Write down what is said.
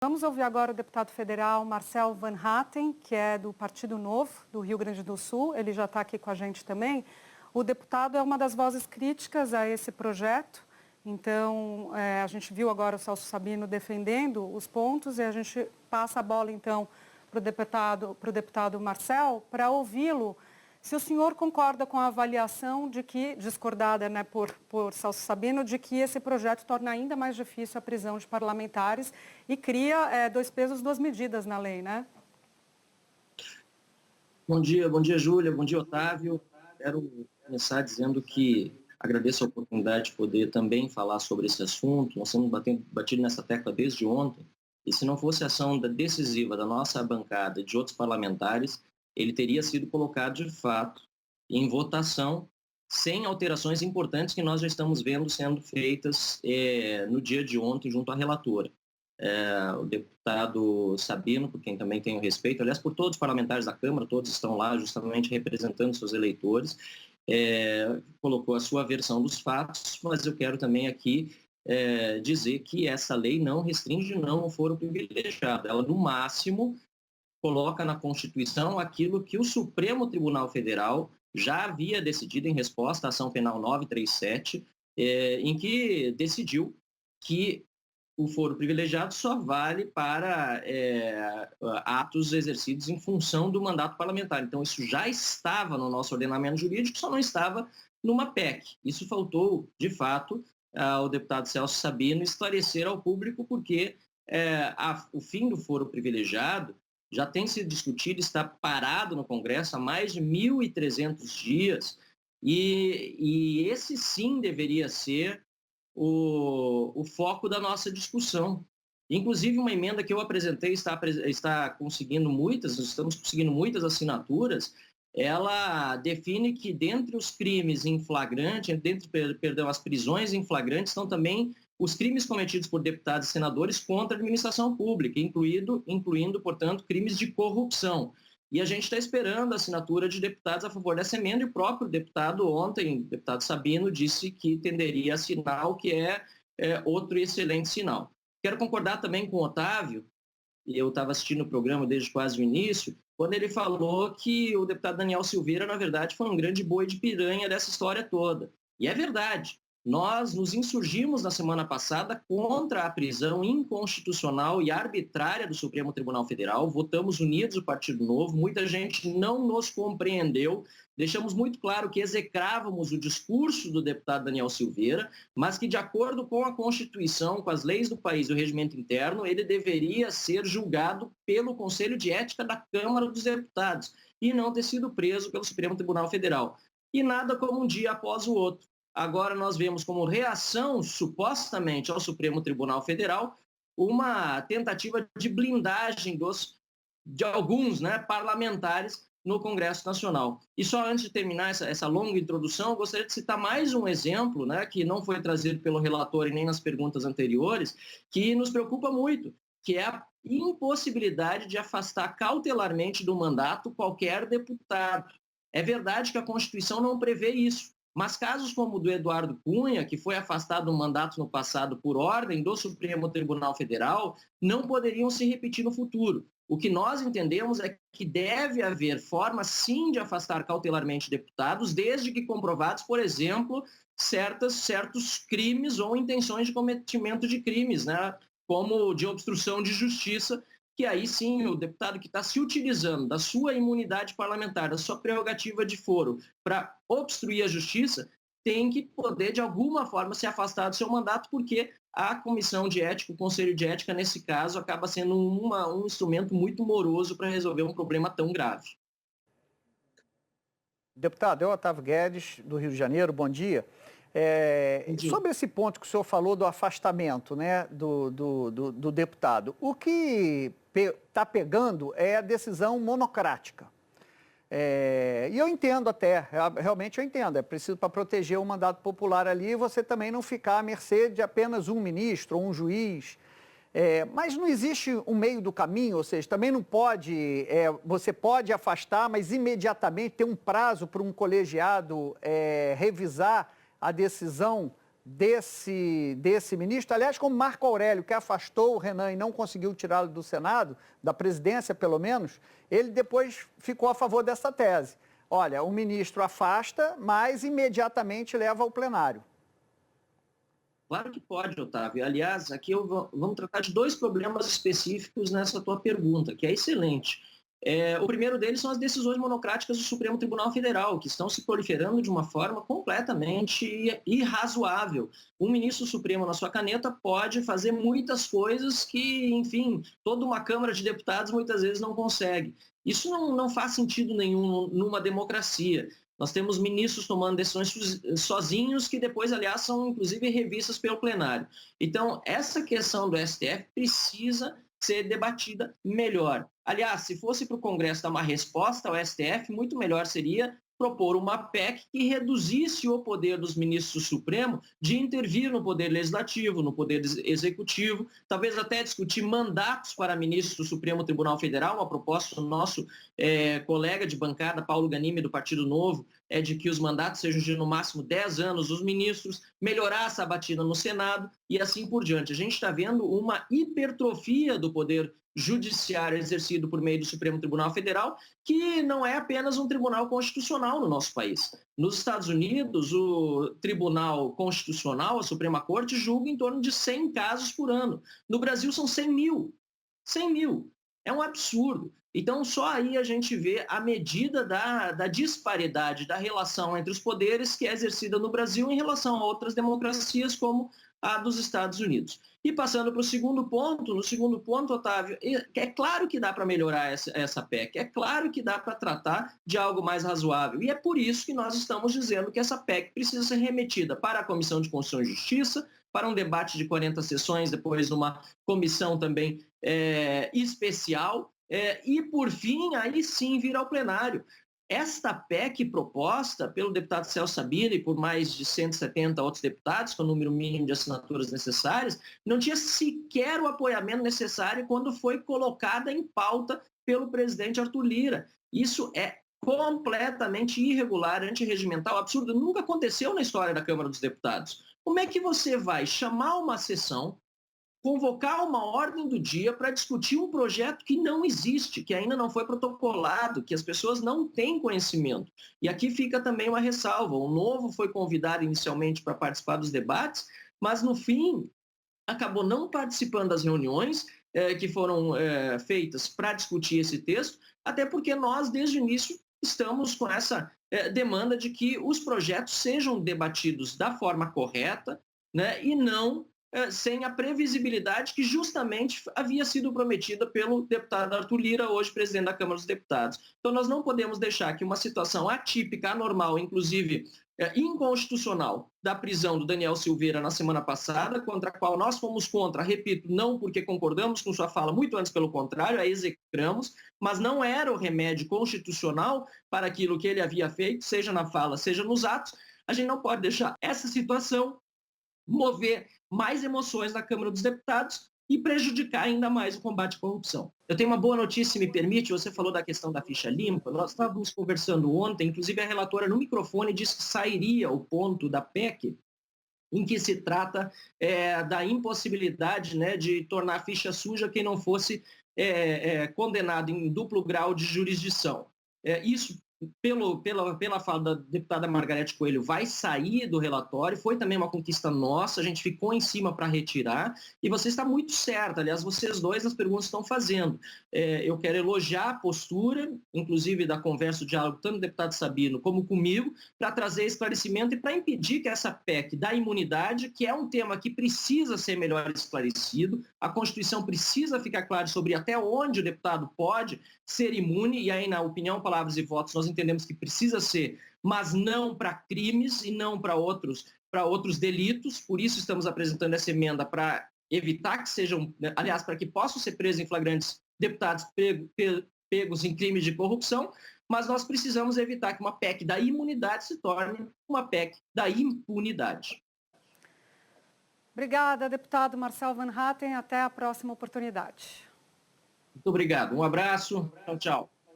Vamos ouvir agora o deputado federal Marcel Van Hatten, que é do Partido Novo, do Rio Grande do Sul. Ele já está aqui com a gente também. O deputado é uma das vozes críticas a esse projeto. Então, a gente viu agora o Celso Sabino defendendo os pontos e a gente passa a bola, então, para o deputado Marcel, para ouvi-lo. Se o senhor concorda com a avaliação de que, discordada, né, por Celso Sabino, de que esse projeto torna ainda mais difícil a prisão de parlamentares e cria dois pesos, duas medidas na lei, né? Bom dia, Júlia, bom dia, Otávio. Quero começar dizendo que agradeço a oportunidade de poder também falar sobre esse assunto. Nós estamos batido nessa tecla desde ontem, e se não fosse a ação decisiva da nossa bancada e de outros parlamentares, ele teria sido colocado de fato em votação, sem alterações importantes que nós já estamos vendo sendo feitas no dia de ontem junto à relatora. O deputado Sabino, por quem também tenho respeito, aliás, por todos os parlamentares da Câmara, todos estão lá justamente representando seus eleitores, colocou a sua versão dos fatos, mas eu quero também aqui dizer que essa lei não restringe não o foro privilegiado. Ela, no máximo, coloca na Constituição aquilo que o Supremo Tribunal Federal já havia decidido em resposta à ação penal 937, em que decidiu que o foro privilegiado só vale para atos exercidos em função do mandato parlamentar. Então, isso já estava no nosso ordenamento jurídico, só não estava numa PEC. Isso faltou, de fato, ao deputado Celso Sabino esclarecer ao público, porque o fim do foro privilegiado já tem sido discutido, está parado no Congresso há mais de 1.300 dias, e esse sim deveria ser o foco da nossa discussão. Inclusive, uma emenda que eu apresentei estamos conseguindo muitas assinaturas. Ela define que dentre os crimes em flagrante, as prisões em flagrante, estão também os crimes cometidos por deputados e senadores contra a administração pública, incluindo, portanto, crimes de corrupção. E a gente está esperando a assinatura de deputados a favor dessa emenda, e o próprio deputado ontem, o deputado Sabino, disse que tenderia a assinar, o que é outro excelente sinal. Quero concordar também com o Otávio, e eu estava assistindo o programa desde quase o início, quando ele falou que o deputado Daniel Silveira, na verdade, foi um grande boi de piranha dessa história toda. E é verdade. Nós nos insurgimos na semana passada contra a prisão inconstitucional e arbitrária do Supremo Tribunal Federal, votamos unidos o Partido Novo, muita gente não nos compreendeu, deixamos muito claro que execrávamos o discurso do deputado Daniel Silveira, mas que, de acordo com a Constituição, com as leis do país e o regimento interno, ele deveria ser julgado pelo Conselho de Ética da Câmara dos Deputados e não ter sido preso pelo Supremo Tribunal Federal. E nada como um dia após o outro. Agora nós vemos como reação, supostamente, ao Supremo Tribunal Federal, uma tentativa de blindagem de alguns parlamentares no Congresso Nacional. E só antes de terminar essa longa introdução, eu gostaria de citar mais um exemplo, que não foi trazido pelo relator e nem nas perguntas anteriores, que nos preocupa muito, que é a impossibilidade de afastar cautelarmente do mandato qualquer deputado. É verdade que a Constituição não prevê isso, mas casos como o do Eduardo Cunha, que foi afastado do mandato no passado por ordem do Supremo Tribunal Federal, não poderiam se repetir no futuro. O que nós entendemos é que deve haver forma, sim, de afastar cautelarmente deputados, desde que comprovados, por exemplo, certos crimes ou intenções de cometimento de crimes, como de obstrução de justiça, que aí sim o deputado que está se utilizando da sua imunidade parlamentar, da sua prerrogativa de foro, para obstruir a justiça, tem que poder, de alguma forma, se afastar do seu mandato, porque a Comissão de Ética, o Conselho de Ética, nesse caso, acaba sendo um instrumento muito moroso para resolver um problema tão grave. Deputado, eu, Otávio Guedes, do Rio de Janeiro, bom dia. Sobre esse ponto que o senhor falou do afastamento do deputado, o que está pegando é a decisão monocrática. E eu entendo realmente eu entendo, é preciso para proteger o mandato popular ali, você também não ficar à mercê de apenas um ministro ou um juiz. Mas não existe um meio do caminho, ou seja, também não pode, você pode afastar, mas imediatamente ter um prazo para um colegiado revisar a decisão desse ministro, aliás, como Marco Aurélio, que afastou o Renan e não conseguiu tirá-lo do Senado, da presidência pelo menos, ele depois ficou a favor dessa tese. Olha, o ministro afasta, mas imediatamente leva ao plenário. Claro que pode, Otávio. Aliás, aqui vamos tratar de dois problemas específicos nessa tua pergunta, que é excelente. O primeiro deles são as decisões monocráticas do Supremo Tribunal Federal, que estão se proliferando de uma forma completamente irrazoável. Um ministro supremo na sua caneta pode fazer muitas coisas que, enfim, toda uma Câmara de Deputados muitas vezes não consegue. Isso não faz sentido nenhum numa democracia. Nós temos ministros tomando decisões sozinhos, que depois, aliás, são inclusive revistas pelo plenário. Então, essa questão do STF precisa ser debatida melhor. Aliás, se fosse para o Congresso dar uma resposta ao STF, muito melhor seria propor uma PEC que reduzisse o poder dos ministros do Supremo de intervir no poder legislativo, no poder executivo, talvez até discutir mandatos para ministros do Supremo Tribunal Federal. Uma proposta do nosso colega de bancada, Paulo Ganimi, do Partido Novo, é de que os mandatos sejam de no máximo 10 anos dos ministros, melhorar essa batida no Senado e assim por diante. A gente está vendo uma hipertrofia do poder judiciário exercido por meio do Supremo Tribunal Federal, que não é apenas um tribunal constitucional no nosso país. Nos Estados Unidos, o Tribunal Constitucional, a Suprema Corte, julga em torno de 100 casos por ano. No Brasil são 100 mil. 100 mil. É um absurdo. Então, só aí a gente vê a medida da disparidade da relação entre os poderes que é exercida no Brasil em relação a outras democracias como a dos Estados Unidos. E passando para o segundo ponto, no segundo ponto, Otávio, é claro que dá para melhorar essa PEC, é claro que dá para tratar de algo mais razoável. E é por isso que nós estamos dizendo que essa PEC precisa ser remetida para a Comissão de Constituição e Justiça, para um debate de 40 sessões, depois numa comissão também especial, e, por fim, aí sim vir ao plenário. Esta PEC proposta pelo deputado Celso Sabino e por mais de 170 outros deputados, com o número mínimo de assinaturas necessárias, não tinha sequer o apoiamento necessário quando foi colocada em pauta pelo presidente Arthur Lira. Isso é completamente irregular, antirregimental, absurdo. Nunca aconteceu na história da Câmara dos Deputados. Como é que você vai chamar uma sessão, convocar uma ordem do dia para discutir um projeto que não existe, que ainda não foi protocolado, que as pessoas não têm conhecimento? E aqui fica também uma ressalva. O Novo foi convidado inicialmente para participar dos debates, mas no fim acabou não participando das reuniões que foram feitas para discutir esse texto, até porque nós, desde o início, estamos com essa demanda de que os projetos sejam debatidos da forma correta, né, e não sem a previsibilidade que justamente havia sido prometida pelo deputado Arthur Lira, hoje presidente da Câmara dos Deputados. Então, nós não podemos deixar que uma situação atípica, anormal, inclusive inconstitucional, da prisão do Daniel Silveira na semana passada, contra a qual nós fomos contra, repito, não porque concordamos com sua fala, muito antes pelo contrário, a execramos, mas não era o remédio constitucional para aquilo que ele havia feito, seja na fala, seja nos atos. A gente não pode deixar essa situação mover mais emoções na Câmara dos Deputados e prejudicar ainda mais o combate à corrupção. Eu tenho uma boa notícia, se me permite, você falou da questão da ficha limpa, nós estávamos conversando ontem, inclusive a relatora no microfone disse que sairia o ponto da PEC em que se trata da impossibilidade, né, de tornar a ficha suja quem não fosse condenado em duplo grau de jurisdição. Isso, pela fala da deputada Margarete Coelho, vai sair do relatório, foi também uma conquista nossa, a gente ficou em cima para retirar, e você está muito certa, aliás, vocês dois nas perguntas estão fazendo. Eu quero elogiar a postura, inclusive da conversa, do diálogo, tanto do deputado Sabino como comigo, para trazer esclarecimento e para impedir que essa PEC da imunidade, que é um tema que precisa ser melhor esclarecido, a Constituição precisa ficar clara sobre até onde o deputado pode ser imune, e aí, na opinião, palavras e votos, nós entendemos que precisa ser, mas não para crimes e não para outros delitos. Por isso estamos apresentando essa emenda para evitar que sejam, aliás, para que possam ser presos em flagrantes deputados pegos em crimes de corrupção, mas nós precisamos evitar que uma PEC da imunidade se torne uma PEC da impunidade. Obrigada, deputado Marcel Van Hatten. Até a próxima oportunidade. Muito obrigado. Um abraço. Tchau, tchau.